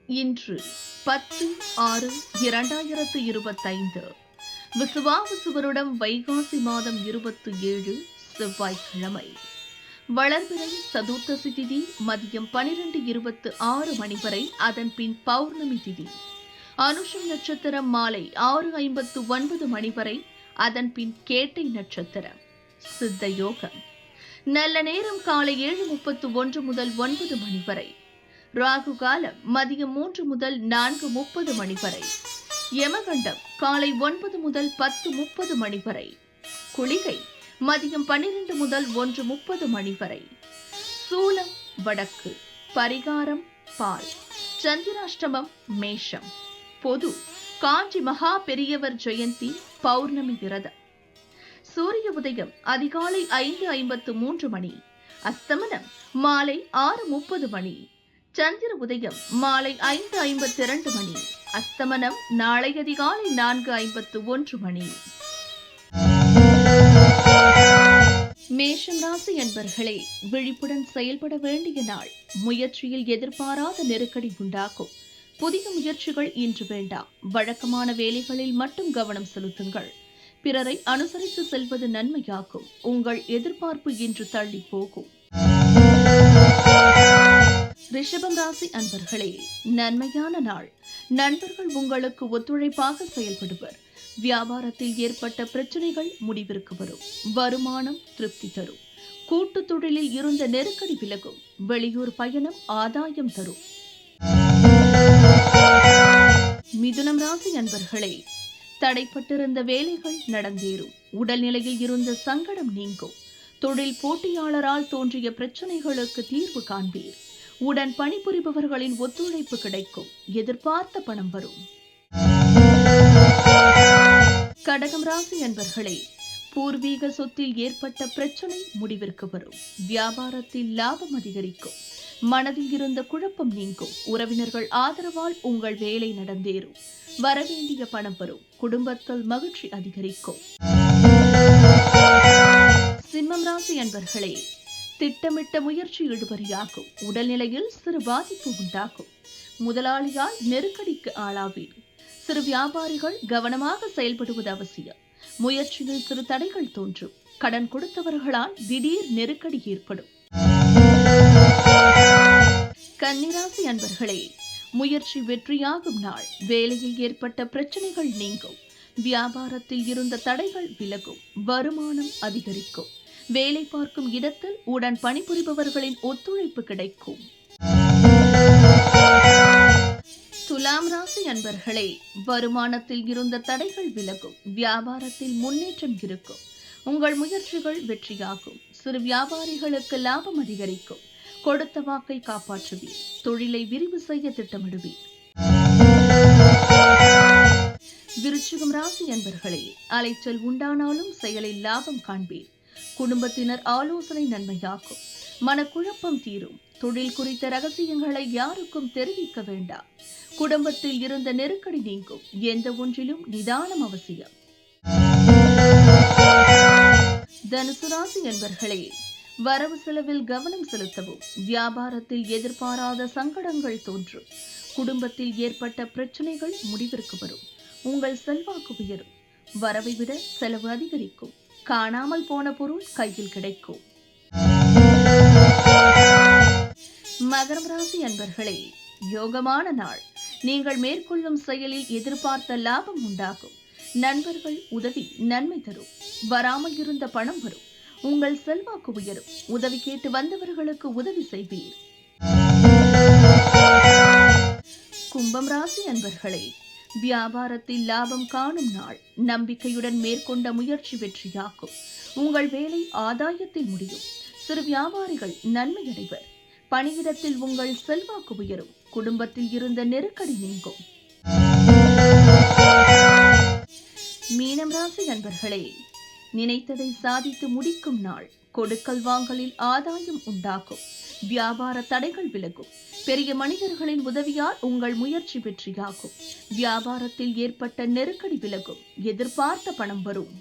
இன்று 10/6/2025 விசுவாவசு வருடம் வைகாசி மாதம் 27 செவ்வாய்க்கிழமை. வளர்பிறை சதுர்த்தசி திதி மதியம் 12:26 வரை. அதன் பின் பௌர்ணமி திதி. அனுஷம் நட்சத்திரம் மாலை 6:59 வரை. அதன் பின் கேட்டை நட்சத்திரம். சித்த யோகம். நல்ல நேரம் காலை 7:31 முதல் 9 வரை. ராகு காலம் மதியம் 3 முதல் 4:30 வரை. யமகண்டம் காலை 9 முதல் 10:30 வரை. குளிகை மதியம் 12 முதல் 1:30 வரை. சூலம் வடக்கு. பரிகாரம் பால். சந்திராஷ்டமம் மேஷம். பொது காஞ்சி மகா பெரியவர் ஜெயந்தி பௌர்ணமி விரதம். சூரிய உதயம் அதிகாலை 5:53 அஸ்தமனம் மாலை 6:30 சந்திர உதயம் மாலை 5:52 அஸ்தமனம் நாளை அதிகாலை 4:51 மேஷம் ராசி என்பர்களே, விழிப்புடன் செயல்பட வேண்டிய நாள். முயற்சியில் எதிர்பாராத நெருக்கடி உண்டாகும். புதிய முயற்சிகள் இன்று வேண்டாம். வழக்கமான வேலைகளில் மட்டும் கவனம் செலுத்துங்கள். பிறரை அனுசரித்து செல்வது நன்மையாகும். உங்கள் எதிர்பார்ப்பு இன்று தள்ளி போகும். ரிஷபம் ராசி அன்பர்களே, நன்மையான நாள். நண்பர்கள் உங்களுக்கு ஒத்துழைப்பாக செயல்படுவர். வியாபாரத்தில் ஏற்பட்ட பிரச்சனைகள் முடிவிற்கு வரும். வருமானம் திருப்தி தரும். கூட்டு தொழிலில் இருந்த நெருக்கடி விலகும். வெளியூர் பயணம் ஆதாயம் தரும். மிதுனம் ராசி அன்பர்களே, தடைப்பட்டிருந்த வேலைகள் நடந்தேறும். உடல்நிலையில் இருந்த சங்கடம் நீங்கும். தொழில் போட்டியாளரால் தோன்றிய பிரச்சனைகளுக்கு தீர்வு காண்பீர். உடன் பணிபுரிபவர்களின் ஒத்துழைப்பு கிடைக்கும். எதிர்பார்த்த பணம் வரும். கடகம் ராசி அன்பர்களே, பூர்வீக சொத்தில் ஏற்பட்ட பிரச்சனை முடிவிற்கு வரும். வியாபாரத்தில் லாபம் அதிகரிக்கும். மனதில் இருந்த குழப்பம் நீங்கும். உறவினர்கள் ஆதரவால் உங்கள் வேலை நடந்தேறும். வரவேண்டிய பணம் வரும். குடும்பத்தில் மகிழ்ச்சி அதிகரிக்கும். சிம்மம் ராசி அன்பர்களே, திட்டமிட்ட முயற்சி இழுபறியாகும். உடல்நிலையில் சிறு பாதிப்பு உண்டாகும். முதலாளியால் நெருக்கடிக்கு ஆளாவீர். சிறு வியாபாரிகள் கவனமாக செயல்படுவது அவசியம். முயற்சியில் சிறு தடைகள் தோன்றும். கடன் கொடுத்தவர்களால் திடீர் நெருக்கடி ஏற்படும். கன்னிராசி அன்பர்களே, முயற்சி வெற்றியாகும் நாள். வேலையில் ஏற்பட்ட பிரச்சனைகள் நீங்கும். வியாபாரத்தில் இருந்த தடைகள் விலகும். வருமானம் அதிகரிக்கும். வேலை பார்க்கும் இடத்தில் உடன் பணிபுரிபவர்களின் ஒத்துழைப்பு கிடைக்கும். துலாம் ராசி அன்பர்களே, வருமானத்தில் இருந்த தடைகள் விலகும். வியாபாரத்தில் முன்னேற்றம் இருக்கும். உங்கள் முயற்சிகள் வெற்றியாகும். சிறு வியாபாரிகளுக்கு லாபம் அதிகரிக்கும். கொடுத்த வாக்கை காப்பாற்றுவீர். தொழிலை விரிவு செய்ய திட்டமிடுவீர். விருச்சிகம் ராசி அன்பர்களே, அலைச்சல் உண்டானாலும் செயலில் லாபம் காண்பீர். குடும்பத்தினர் ஆலோசனை நன்மையாகும். மனக்குழப்பம் தீரும். தொழில் குறித்த ரகசியங்களை யாருக்கும் தெரிவிக்க வேண்டாம். குடும்பத்தில் இருந்த நெருக்கடி நீங்கும். எந்த ஒன்றிலும் நிதானம் அவசியம். தனுசு ராசி என்பர்களே, வரவு செலவில் கவனம் செலுத்தவும். வியாபாரத்தில் எதிர்பாராத சங்கடங்கள் தோன்றும். குடும்பத்தில் ஏற்பட்ட பிரச்சனைகள் முடிவிற்கு வரும். உங்கள் செல்வாக்கு உயரும். வரவை விட செலவு அதிகரிக்கும். காணாமல் போன பொருள் கையில் கிடைக்கும். மகரம் ராசி அன்பர்களே, யோகமான நாள். நீங்கள் மேற்கொள்ளும் செயலில் எதிர்பார்த்த லாபம் உண்டாகும். நண்பர்கள் உதவி நன்மை தரும். வராமல் இருந்த பணம் வரும். உங்கள் செல்வாக்கு உயரும். உதவி கேட்டு வந்தவர்களுக்கு உதவி செய்வீர். கும்பம் ராசி அன்பர்களே, வியாபாரத்தில் லாபம் காணும் நாள். நம்பிக்கையுடன் மேற்கொண்ட முயற்சி வெற்றியாகும். உங்கள் வேலை ஆதாயத்தில் முடியும். சிறு வியாபாரிகள் நன்மை அடைவர். பணியிடத்தில் உங்கள் செல்வாக்கு உயரும். குடும்பத்தில் இருந்த நெருக்கடி நீங்கும். மீனம் ராசி அன்பர்களே, நினைத்ததை சாதித்து முடிக்கும் நாள். கொடுக்கல் வாங்கலில் ஆதாயம் உண்டாகும். வியாபார தடைகள் விலகும். பெரிய மனிதர்களின் உதவியால் உங்கள் முயற்சி வெற்றியாகும். வியாபாரத்தில் ஏற்பட்ட நெருக்கடி விலகும். எதிர்பார்த்த பணம் வரும்.